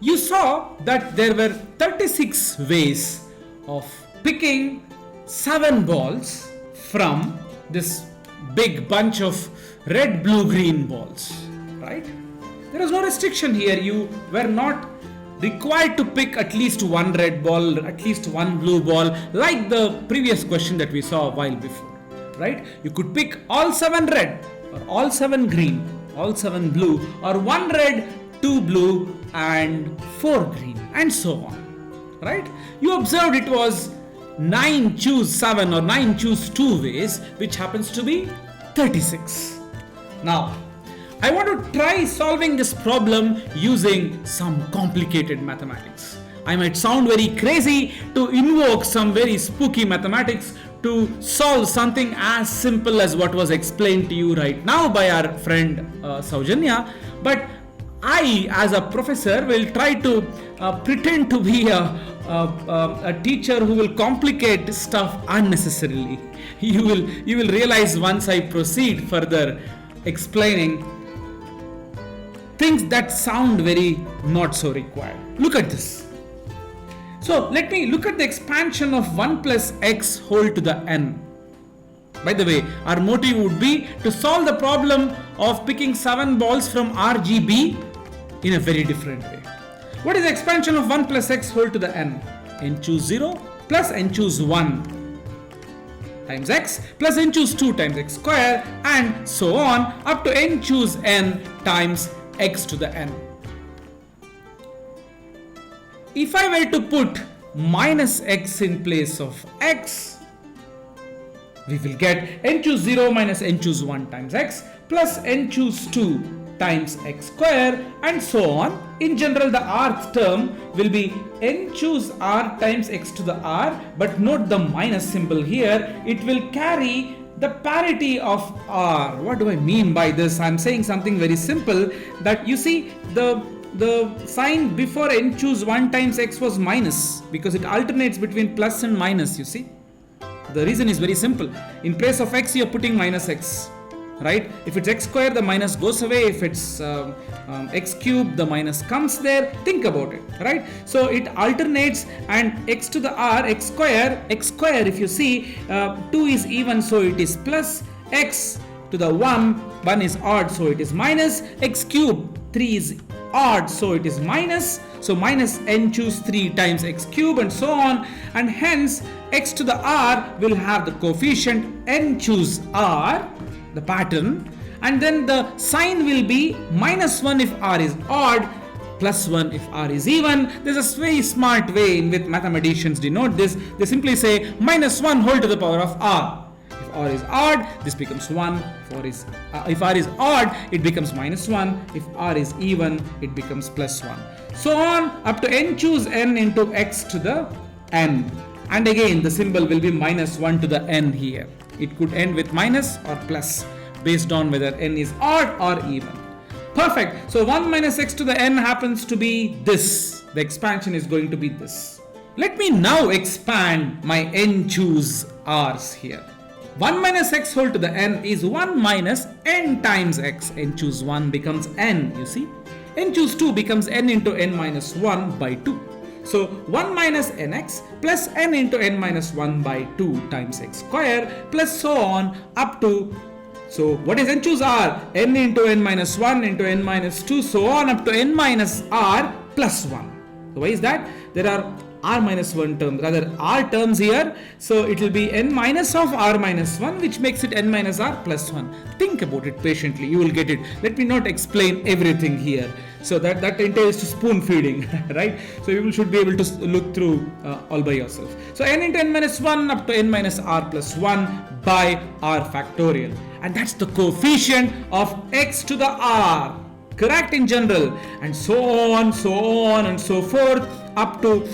You saw that there were 36 ways of picking 7 balls from this big bunch of red, blue, green balls, right? There was no restriction here. You were not required to pick at least one red ball, at least one blue ball, like the previous question that we saw a while before, right? You could pick all 7 red, or all 7 green, all 7 blue, or 1 red, 2 blue, and 4 green, and so on, right? You observed it was 9 choose 7 or 9 choose 2 ways, which happens to be 36. Now, I want to try solving this problem using some complicated mathematics. I might sound very crazy to invoke some very spooky mathematics to solve something as simple as what was explained to you right now by our friend Saujanya, but I, as a professor, will try to pretend to be a teacher who will complicate stuff unnecessarily. You will realize once I proceed further explaining things that sound very not so required. Look at this. So let me look at the expansion of 1 plus x whole to the n. By the way, our motive would be to solve the problem of picking 7 balls from RGB in a very different way. What is the expansion of 1 plus x whole to the n? N choose 0 plus n choose 1 times x plus n choose 2 times x square, and so on up to n choose n times x to the n. If I were to put minus x in place of x, we will get n choose 0 minus n choose 1 times x plus n choose 2 times x square, and so on. In general, the rth term will be n choose r times x to the r, but note the minus symbol here. It will carry the parity of r. What do I mean by this? I'm saying something very simple, that you see the sign before n choose 1 times x was minus because it alternates between plus and minus, you see. The reason is very simple. In place of x, you're putting minus x, right? If it's x square, the minus goes away. If it's x cube, the minus comes there. Think about it, right? So it alternates, and x to the r, x square, if you see, 2 is even, so it is plus, x to the 1 is odd, so it is minus, x cube, 3 is odd, so it is minus, so minus n choose 3 times x cube, and so on, and hence x to the r will have the coefficient n choose r, the pattern, and then the sign will be minus 1 if r is odd, plus 1 if r is even. There's a very smart way in which mathematicians denote this. They simply say minus 1 whole to the power of r. If r is odd, this becomes 1. If r is odd, it becomes minus 1. If r is even, it becomes plus 1. So on up to n choose n into x to the n. And again, the symbol will be minus 1 to the n here. It could end with minus or plus based on whether n is odd or even. Perfect. So 1 minus x to the n happens to be this. The expansion is going to be this. Let me now expand my n choose r's here. 1 minus x whole to the n is 1 minus n times x. N choose 1 becomes n, you see. N choose 2 becomes n into n minus 1 by 2. So 1 minus nx plus n into n minus 1 by 2 times x square plus so on up to, so what is n choose r? N into n minus 1 into n minus 2, so on up to n minus r plus 1. So why is that? There are r minus 1 terms, rather r terms here, so it will be n minus of r minus 1, which makes it n minus r plus 1. Think about it patiently, you will get it. Let me not explain everything here, so that entails to spoon feeding, right? So you should be able to look through all by yourself. So n into n minus 1 up to n minus r plus 1 by r factorial, and that's the coefficient of x to the r, correct, in general, and so on and so forth up to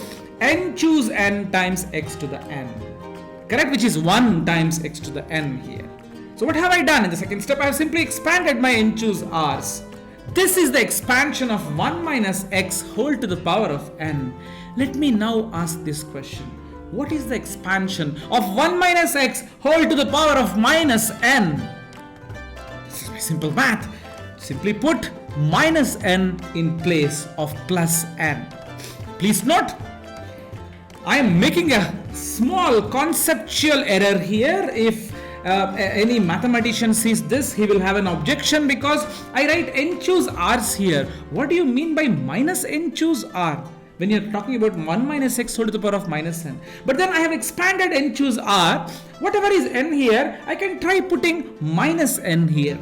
n choose n times x to the n, correct, which is 1 times x to the n here. So what have I done? In the second step, I have simply expanded my n choose r's. This is the expansion of 1 minus x whole to the power of n. Let me now ask this question. What is the expansion of 1 minus x whole to the power of minus n? This is my simple math. Simply put, minus n in place of plus n. Please note, I am making a small conceptual error here. If any mathematician sees this, he will have an objection because I write n choose r's here. What do you mean by minus n choose r? When you're talking about 1 minus x whole to the power of minus n. But then I have expanded n choose r. Whatever is n here, I can try putting minus n here.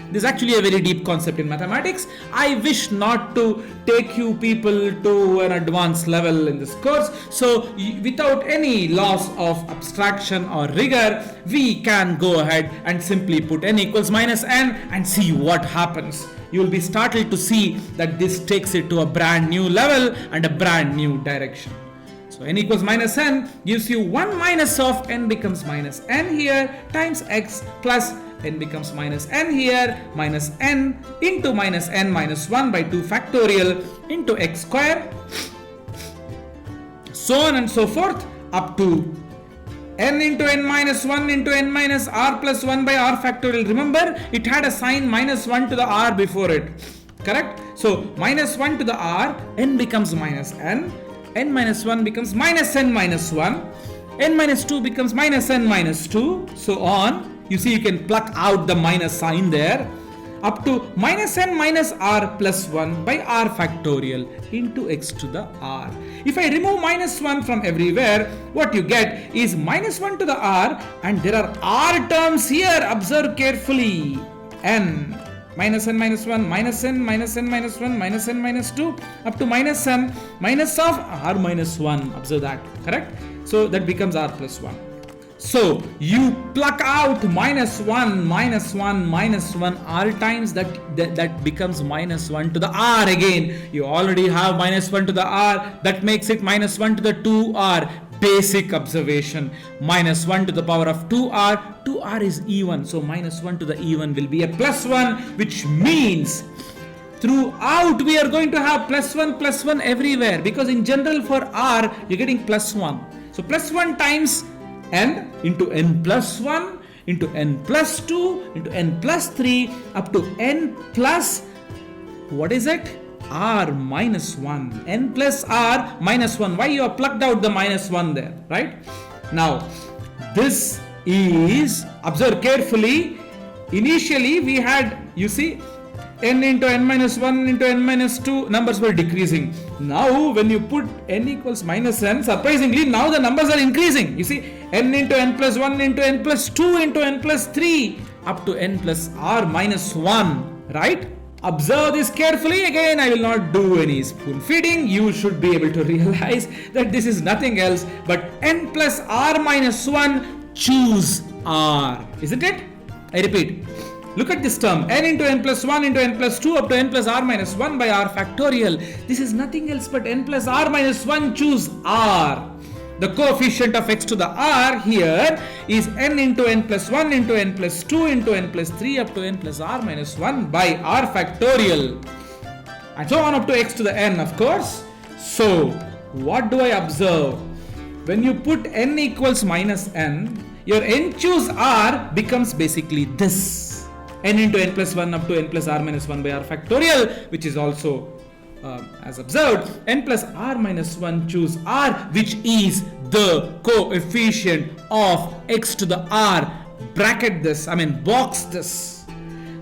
This is actually a very deep concept in mathematics. I wish not to take you people to an advanced level in this course. So without any loss of abstraction or rigor, we can go ahead and simply put n equals minus n and see what happens. You will be startled to see that this takes it to a brand new level and a brand new direction. So n equals minus n gives you 1 minus of n becomes minus n here times x plus n becomes minus n here minus n into minus n minus 1 by 2 factorial into x square, so on and so forth up to n into n minus 1 into n minus r plus 1 by r factorial. Remember, it had a sign minus 1 to the r before it, correct? So minus 1 to the r, n becomes minus n minus 1 becomes minus n minus 1, n minus 2 becomes minus n minus 2, so on. You see, you can pluck out the minus sign there, up to minus n minus r plus 1 by r factorial into x to the r. If I remove minus 1 from everywhere, what you get is minus 1 to the r, and there are r terms here. Observe carefully. N minus n minus 1 minus n minus n minus 1 minus n minus 2 up to minus n minus of r minus 1. Observe that, correct? So that becomes r plus 1. So you pluck out minus 1 minus 1 minus 1 r times, that becomes minus 1 to the r again. You already have minus 1 to the r, that makes it minus 1 to the 2r. Basic observation, minus 1 to the power of 2r, 2r is even, so minus 1 to the even will be a plus 1, which means throughout we are going to have plus 1 everywhere, because in general for r you're getting plus 1. So plus 1 times n into n plus 1 into n plus 2 into n plus 3 up to n plus, what is it? R minus 1. N plus r minus 1. Why you have plucked out the minus 1 there, right? Now, this is, observe carefully, initially we had, you see, n into n minus 1 into n minus 2, numbers were decreasing. Now when you put n equals minus n, surprisingly now the numbers are increasing. You see, n into n plus 1 into n plus 2 into n plus 3 up to n plus r minus 1, right? Observe this carefully. Again, I will not do any spoon feeding. You should be able to realize that this is nothing else but n plus r minus 1, choose r, isn't it? I repeat, look at this term, n into n plus 1 into n plus 2 up to n plus r minus 1 by r factorial. This is nothing else but n plus r minus 1, choose r. The coefficient of x to the r here is n into n plus 1 into n plus 2 into n plus 3 up to n plus r minus 1 by r factorial, and so on up to x to the n, of course. So what do I observe? When you put n equals minus n, your n choose r becomes basically this, n into n plus 1 up to n plus r minus 1 by r factorial, which is also as observed, n plus r minus 1 choose r, which is the coefficient of x to the r. Bracket this, box this.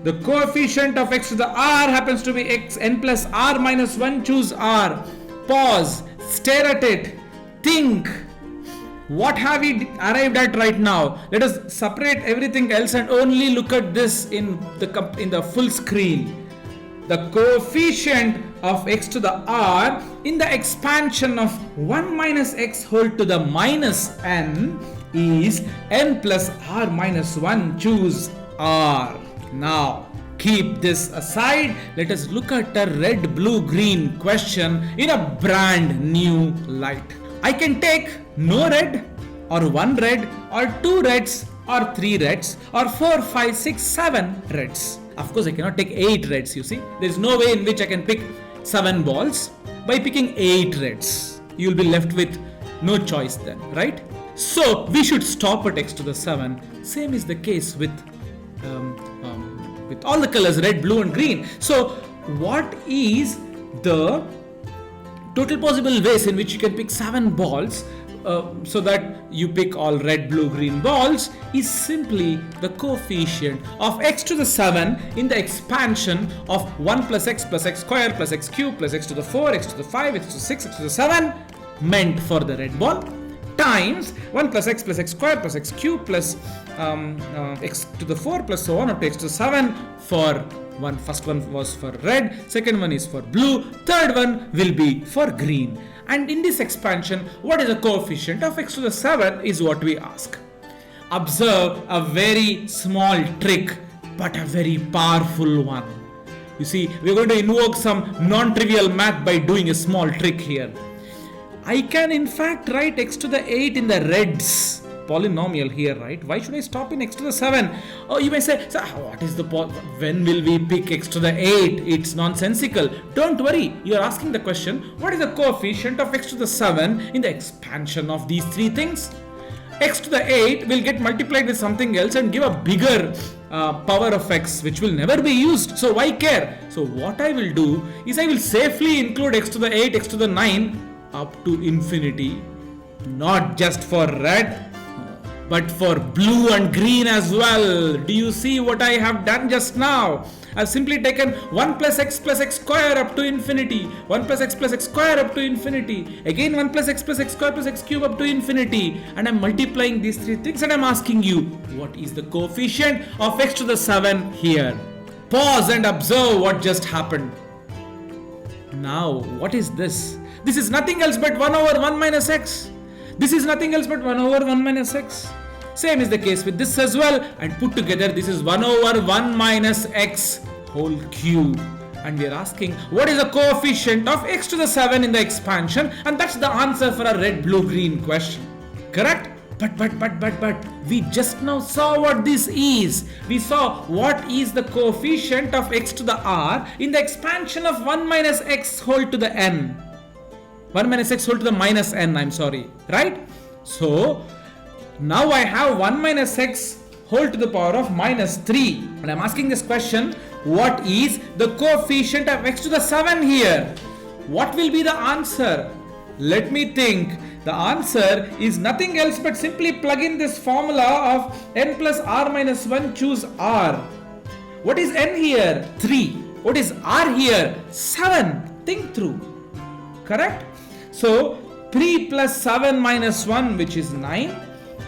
The coefficient of x to the r happens to be x, n plus r minus 1, choose r. Pause, stare at it, think. What have we arrived at right now? Let us separate everything else and only look at this in the full screen. The coefficient of x to the r in the expansion of 1 minus x whole to the minus n is n plus r minus 1, choose r. Now keep this aside. Let us look at a red, blue, green question in a brand new light. I can take no red or 1 red or 2 reds or 3 reds or 4, 5, 6, 7 reds. Of course, I cannot take 8 reds, you see. There is no way in which I can pick 7 balls. By picking 8 reds, you will be left with no choice then, right? So we should stop at x to the 7. Same is the case with all the colors, red, blue and green. So what is the total possible ways in which you can pick 7 balls so that you pick all red, blue, green balls is simply the coefficient of x to the 7 in the expansion of 1 plus x square plus x cube plus x to the 4, x to the 5, x to the 6, x to the 7 meant for the red ball times 1 plus x square plus x cube plus x to the 4 plus so on up to x to the 7 for one. First one was for red, second one is for blue, third one will be for green. And in this expansion, what is the coefficient of x to the 7 is what we ask. Observe a very small trick but a very powerful one. You see, we are going to invoke some non-trivial math by doing a small trick here. I can in fact write x to the 8 in the reds polynomial here, right? Why should I stop in x to the 7? Oh, you may say, so what is the when will we pick x to the 8? It's nonsensical. Don't worry, you are asking the question, what is the coefficient of x to the 7 in the expansion of these three things? X to the 8 will get multiplied with something else and give a bigger power of x, which will never be used. So why care? So what I will do is I will safely include x to the 8, x to the 9 up to infinity, not just for red but for blue and green as well. Do you see what I have done just now? I've simply taken 1 plus x square up to infinity, 1 plus x square up to infinity, again 1 plus x square plus x cube up to infinity, and I'm multiplying these three things and I'm asking you, what is the coefficient of x to the 7 here? Pause and observe what just happened. Now, what is this? This is nothing else but 1 over 1 minus x. This is nothing else but 1 over 1 minus x. Same is the case with this as well, and put together this is 1 over 1 minus x whole cube. And we are asking what is the coefficient of x to the 7 in the expansion, and that's the answer for a red, blue, green question. Correct? But we just now saw what this is. We saw what is the coefficient of x to the r in the expansion of 1 minus x whole to the n. 1 minus x whole to the minus n, I'm sorry, right? So now I have 1 minus x whole to the power of minus 3, and I'm asking this question, what is the coefficient of x to the 7 here? What will be the answer? Let me think. The answer is nothing else but simply plug in this formula of n plus r minus 1, choose r. What is n here? 3. What is r here? 7. Think through. Correct? So 3 plus 7 minus 1, which is 9,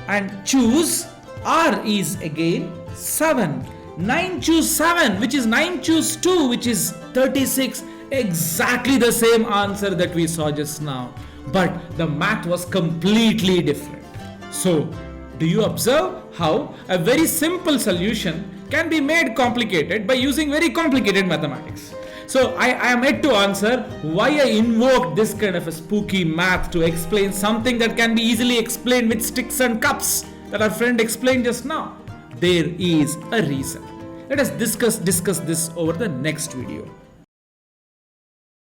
and choose r is again 7. 9 choose 7, which is 9 choose 2, which is 36. Exactly the same answer that we saw just now, but the math was completely different. So do you observe how a very simple solution can be made complicated by using very complicated mathematics? So I am yet to answer why I invoked this kind of a spooky math to explain something that can be easily explained with sticks and cups that our friend explained just now. There is a reason. Let us discuss this over the next video.